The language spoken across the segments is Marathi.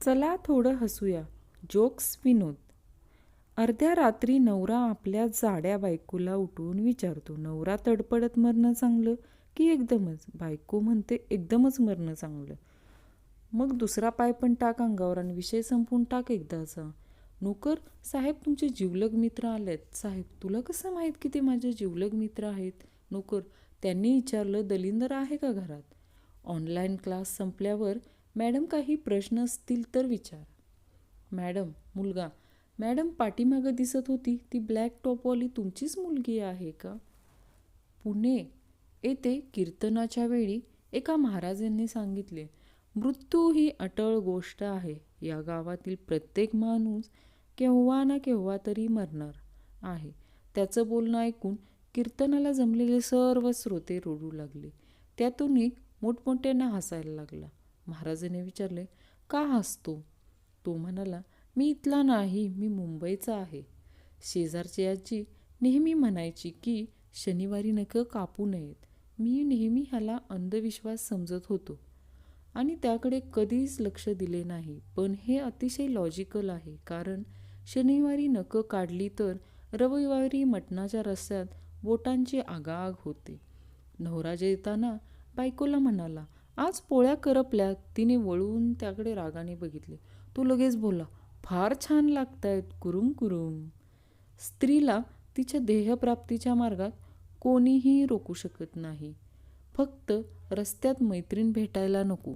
चला थोडं हसूया. जोक्स विनोद. अर्ध्या रात्री नवरा आपल्या जाड्या बायकोला उठवून विचारतो, नवरा तडपडत मरणं चांगलं की एकदमच? बायको म्हणते, एकदमच मरणं चांगलं. मग दुसरा पाय पण टाक अंगावर आणि विषय संपवून टाक एकदाचा. नोकर, साहेब तुमचे जिवलग मित्र आलेत. साहेब, तुला कसं माहीत की ते माझे जिवलग मित्र आहेत? नोकर, त्यांनी विचारलं, दलिंदर आहे का घरात? ऑनलाईन क्लास संपल्यावर, मॅडम काही प्रश्न असतील तर विचार. मॅडम, मुलगा, मॅडम पाठीमागं दिसत होती ती ब्लॅक टॉपवाली तुमचीच मुलगी आहे का? पुणे येथे कीर्तनाच्या वेळी एका महाराजांनी सांगितले, मृत्यू ही अटळ गोष्ट आहे. या गावातील प्रत्येक माणूस केव्हा ना केव्हा तरी मरणार आहे. त्याचं बोलणं ऐकून कीर्तनाला जमलेले सर्व श्रोते रडू लागले. त्यातून एक मोठमोठ्यानं हसायला लागला. महाराजांनी विचारले, का हसतो? तो म्हणाला, मी इथला नाही, मी मुंबईचा आहे. शेजारची आजी नेहमी म्हणायची की शनिवारी नखं कापू नयेत. मी नेहमी ह्याला अंधविश्वास समजत होतो आणि त्याकडे कधीच लक्ष दिले नाही. पण हे अतिशय लॉजिकल आहे, कारण शनिवारी नखं काढली तर रविवारी मटणाच्या रस्स्यात बोटांची आगाग होते. नवरा जेवताना बायकोला म्हणाला, आज पोळ्या करपल्यात. तिने वळून त्याकडे रागाने बघितले. तो लगेच बोलला, फार छान लागतायत, कुरुम कुरुम. स्त्रीला तिच्या ध्येयप्राप्तीच्या मार्गात कोणीही रोखू शकत नाही. फक्त रस्त्यात मैत्रीण भेटायला नको.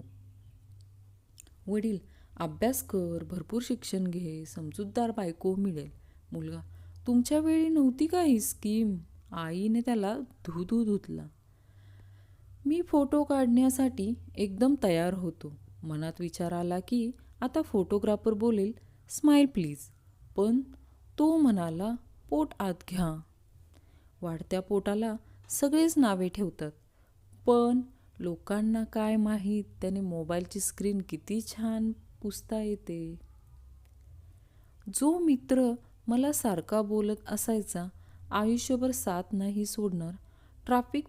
वडील, अभ्यास कर, भरपूर शिक्षण घे, समजूतदार बायको मिळेल. मुलगा, तुमच्या वेळी नव्हती का ही स्कीम? आईने त्याला धू धुतला. मी फोटो काढण्यासाठी एकदम तयार होतो. मनात विचार आला की आता फोटोग्राफर बोलेल, स्माईल प्लीज. पण तो म्हणाला, पोट आत घ्या. वाढत्या पोटाला सगळेच नावे ठेवतात, पण लोकांना काय माहीत त्याने मोबाईलची स्क्रीन किती छान पुसता येते. जो मित्र मला सारखा बोलत असायचा, आयुष्यभर साथ नाही सोडणार, ट्रॅफिक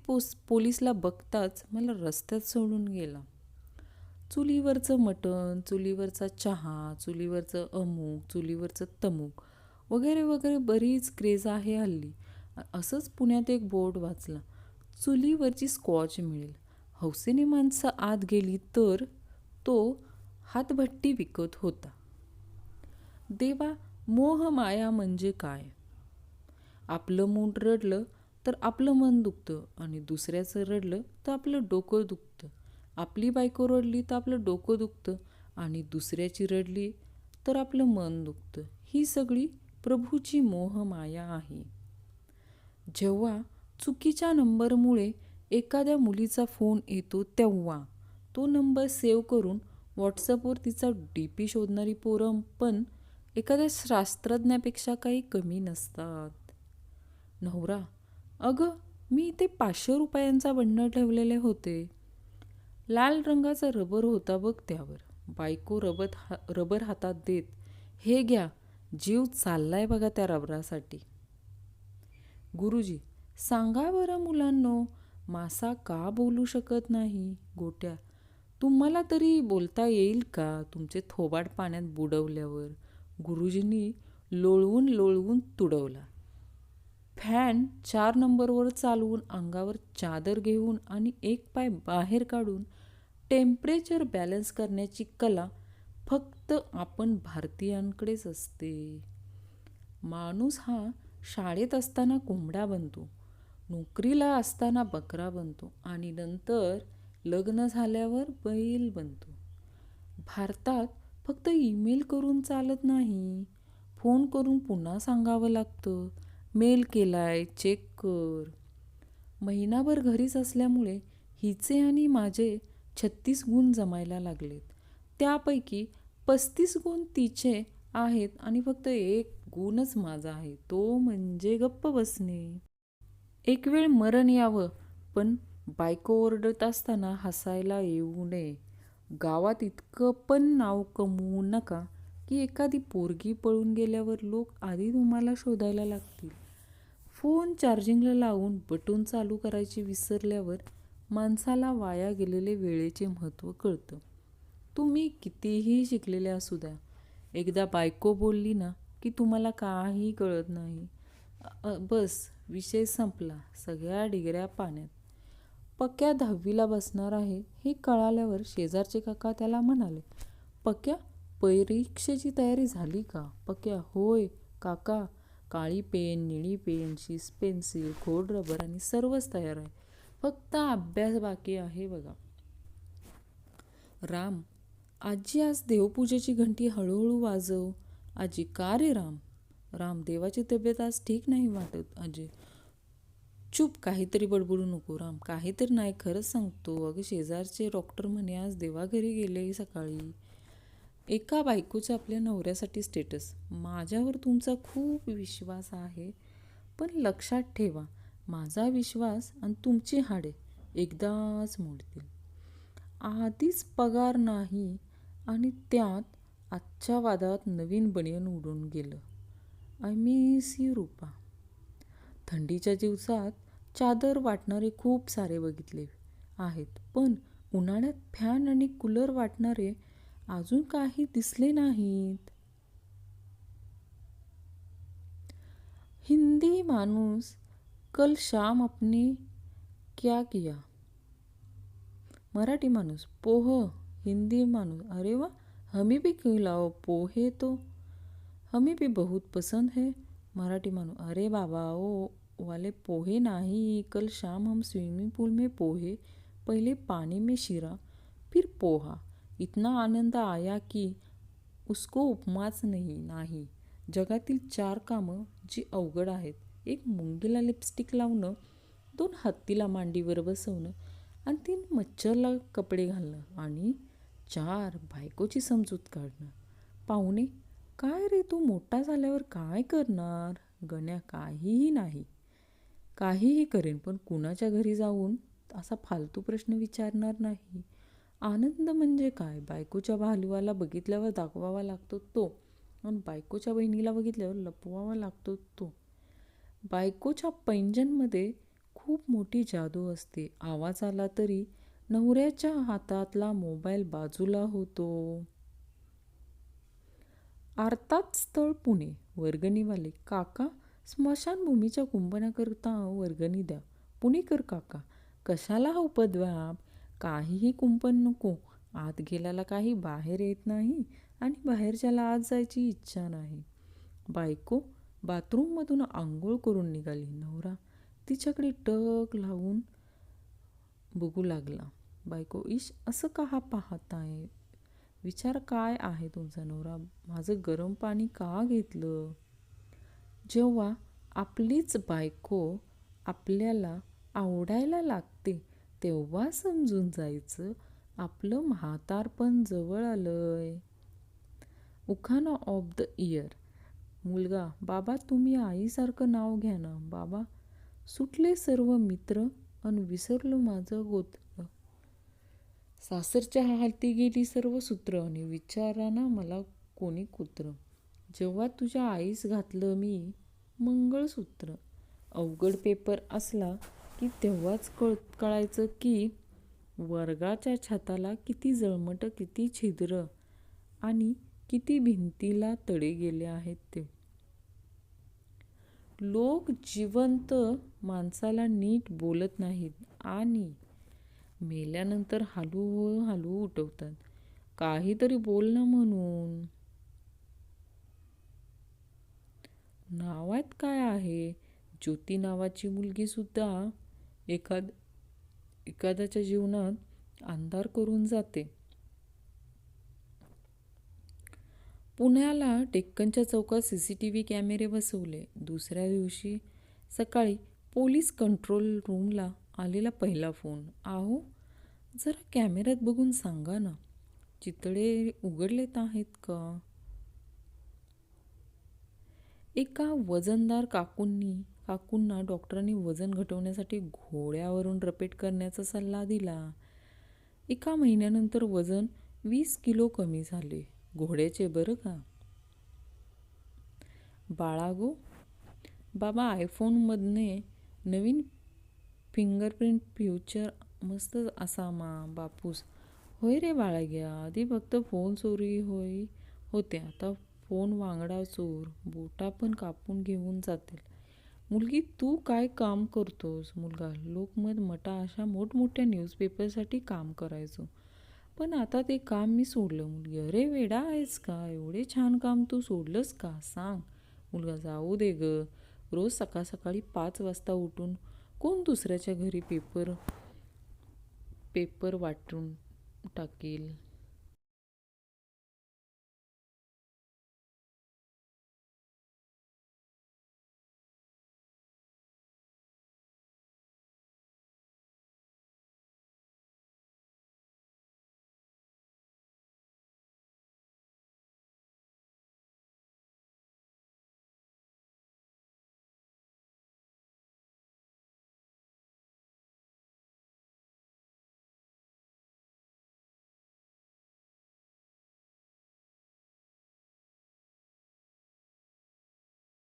पोलीसला बघताच मला रस्त्यात सोडून गेला. चुलीवरचं मटण, चुलीवरचा चहा, चुलीवरचं अमूक, चुलीवरचं तमूक वगैरे वगैरे बरीच क्रेज आहे हल्ली. असंच पुण्यात एक बोर्ड वाचला, चुलीवरची स्कॉच मिळेल. हौसेने माणसं आत गेली तर तो हातभट्टी विकत होता. देवा, मोह माया म्हणजे काय? आपलं मूल रडलं तर आपलं मन दुखतं आणि दुसऱ्याचं रडलं तर आपलं डोकं दुखतं. आपली बायको रडली तर आपलं डोकं दुखतं आणि दुसऱ्याची रडली तर आपलं मन दुखतं. ही सगळी प्रभूची मोह माया आहे. जेव्हा चुकीच्या नंबरमुळे एखाद्या मुलीचा फोन येतो तेव्हा तो नंबर सेव्ह करून व्हॉट्सअपवर तिचा DP शोधणारी पोरं पण एखाद्या शास्त्रज्ञापेक्षा काही कमी नसतात. नवरा, अगं, मी इथे 500 रुपयांचा बंडल ठेवलेले होते. लाल रंगाचा रबर होता बघ त्यावर. बायको रबर हातात देत, हे घ्या, जीव चाललाय बघा त्या रबरासाठी. गुरुजी, सांगा बरं मुलांनो, मासा का बोलू शकत नाही? गोट्या, तुम्हाला तरी बोलता येईल का तुमचे थोबाड पाण्यात बुडवल्यावर? गुरुजींनी लोळवून लोळवून तुडवला. फॅन 4 नंबरवर चालवून अंगावर चादर घेऊन आणि एक पाय बाहेर काढून टेम्परेचर बॅलन्स करण्याची कला फक्त आपण भारतीयांकडेच असते. माणूस हा शाळेत असताना कोंबडा बनतो, नोकरीला असताना बकरा बनतो आणि नंतर लग्न झाल्यावर बैल बनतो. भारतात फक्त ईमेल करून चालत नाही, फोन करून पुन्हा सांगावं लागतं, मेल केलाय, चेक कर. महिनाभर घरीच असल्यामुळे हिचे आणि माझे 36 गुण जमायला लागलेत. त्यापैकी 35 गुण तिचे आहेत आणि फक्त 1 गुणच माझा आहे, तो म्हणजे गप्प बसणे. एक वेळ मरण यावं, पण बायको ओरडत असताना हसायला येऊ नये. गावात इतकं पण नाव कमवू नका की एखादी पोरगी पळून गेल्यावर लोक आधी तुम्हाला शोधायला लागतील. फोन चार्जिंगला लावून बटन चालू करायची विसरल्यावर माणसाला वाया गेलेले वेळेचे महत्त्व कळतं. तुम्ही कितीही शिकलेले असू द्या, एकदा बायको बोलली ना की तुम्हाला काही कळत नाही. बस विषय संपला, सगळ्या डिगऱ्या पाण्यात. पक्या 10वीला बसणार आहे हे कळाल्यावर शेजारचे काका त्याला म्हणाले, पक्या, परीक्षेची तयारी झाली का? पक्या, होय काका, काळी पेन, निळी पेन, शिस पेन्सिल, खोड रबर आणि सर्वच तयार आहे, फक्त अभ्यास बाकी आहे बघा. राम, आजी आज देवपूजेची घंटी हळूहळू वाजव. आजी, का रे राम? राम, देवाची तब्येत आज ठीक नाही वाटत आजी. चूप, काहीतरी बडबडू नको राम, काहीतरी नाही, खरंच सांगतो. अगं शेजारचे डॉक्टर म्हणे आज देवाघरी गेले सकाळी. एका बायकोचं आपल्या नवऱ्यासाठी स्टेटस, माझ्यावर तुमचा खूप विश्वास आहे, पण लक्षात ठेवा, माझा विश्वास आणि तुमची हाडे एकदाच मोडतील. आधीच पगार नाही आणि त्यात आजच्या वादात नवीन बनियन उडून गेलं. आय मिस यू रूपा. थंडीच्या दिवसात चादर वाटणारे खूप सारे बघितले आहेत, पण उन्हाळ्यात फॅन आणि कूलर वाटणारे अजून काही दिसले नाहीत. हिंदी माणूस, कल शाम अपने क्या किया? मराठी माणूस, पोह. हिंदी माणूस, अरे वा, हमें भी खिलाओ पोहे तो, हमें भी बहुत पसंद है. मराठी माणूस, अरे बाबा ओ वाले पोहे नहीं, कल शाम हम स्विमिंग पूल में पोहे, पहले पानी में शीरा फिर पोहा, इतना आनंद आया कि उसको उपमाच नाही. जगातील 4 कामं जी अवघड आहेत, एक मुंगीला लिपस्टिक लावणं, 2 हत्तीला मांडीवर बसवणं आणि 3 मच्छरला कपडे घालणं आणि 4 बायकोची समजूत काढणं. पाहुणे, काय रे तू मोठा झाल्यावर काय करणार? गण्या, काहीही नाही. काहीही करेन, पण कुणाच्या घरी जाऊन असा फालतू प्रश्न विचारणार नाही. आनंद म्हणजे काय? बायकोच्या भालूवाला बघितल्यावर दाखवावा लागतो तो, आणि बायकोच्या बहिणीला बघितल्यावर लपवावा लागतो तो. बायकोच्या पैंजणमध्ये खूप मोठी जादू असते. आवाज आला तरी नवऱ्याच्या हातातला मोबाईल बाजूला होतो. अर्थात स्थळ पुणे. वर्गणीवाले, काका, स्मशानभूमीच्या कुंपणाकरता वर्गणी द्या. पुणेकर काका, कशाला हा उपद्व्याप? काहीही कुंपण नको. आत गेल्याला काही बाहेर येत नाही आणि बाहेरच्याला आत जायची इच्छा नाही. बायको बाथरूममधून आंघोळ करून निघाली. नवरा तिच्याकडे टक लावून बघू लागला. बायको, इश, असं का पाहताय? विचार काय आहे तुमचा? नवरा, माझं गरम पाणी का घेतलं? जेव्हा आपलीच बायको आपल्याला आवडायला लागते तेव्हा समजून जायचं आपलं म्हातारपण जवळ आलंय. उखाणा ऑफ द इयर. मुलगा, बाबा तुम्ही आईसारखं नाव घ्या ना. बाबा, सुटले सर्व मित्र अन विसरलो माझं गोत्र. सासरच्या हाती गेली सर्व सूत्र आणि विचारा ना मला कोणी कुत्र. जेव्हा तुझ्या आईस घातलं मी मंगळसूत्र. अवघड पेपर असला की तेव्हाच कळायचं की वर्गाच्या छताला किती जळमट, किती छिद्र आणि किती भिंतीला तडे गेले आहेत ते. लोक जिवंत माणसाला नीट बोलत नाहीत आणि मेल्यानंतर हलू उठवतात. काहीतरी बोल ना म्हणून. नावात काय आहे? ज्योती नावाची मुलगी सुद्धा एखाद्याच्या जीवनात अंधार करून जाते. पुण्याला डेक्कनच्या चौकात CCTV कॅमेरे बसवले. दुसऱ्या दिवशी सकाळी पोलीस कंट्रोल रूमला आलेला पहिला फोन, आहो जरा कॅमेऱ्यात बघून सांगा ना, चितळे उघडलेत आहेत का? एका वजनदार काकूंना डॉक्टरांनी वजन घटवण्यासाठी घोड्यावरून रपेट करण्याचा सल्ला दिला. 1 महिन्यानंतर वजन 20 किलो कमी झाले. घोड्याचे बरं का. बाळागो, बाबा आयफोनमधने नवीन फिंगरप्रिंट फ्युचर मस्त असा बापूस होय रे बाळग्या, आधी फक्त फोन चोरी होते, आता फोन वांगडा चोर बोटा पण कापून घेऊन जातील. मुलगी, तू काय काम करतोस? मुलगा, लोकमत, मटा अशा मोठमोठ्या न्यूजपेपरसाठी काम करायचो, पण आता ते काम मी सोडलं. मुलगी, अरे वेडा आहेस का? एवढे छान काम तू सोडलंस का? सांग. मुलगा, जाऊ दे ग. रोज सकाळ सकाळी 5 वाजता उठून कोण दुसऱ्याच्या घरी पेपर वाटून टाकेल.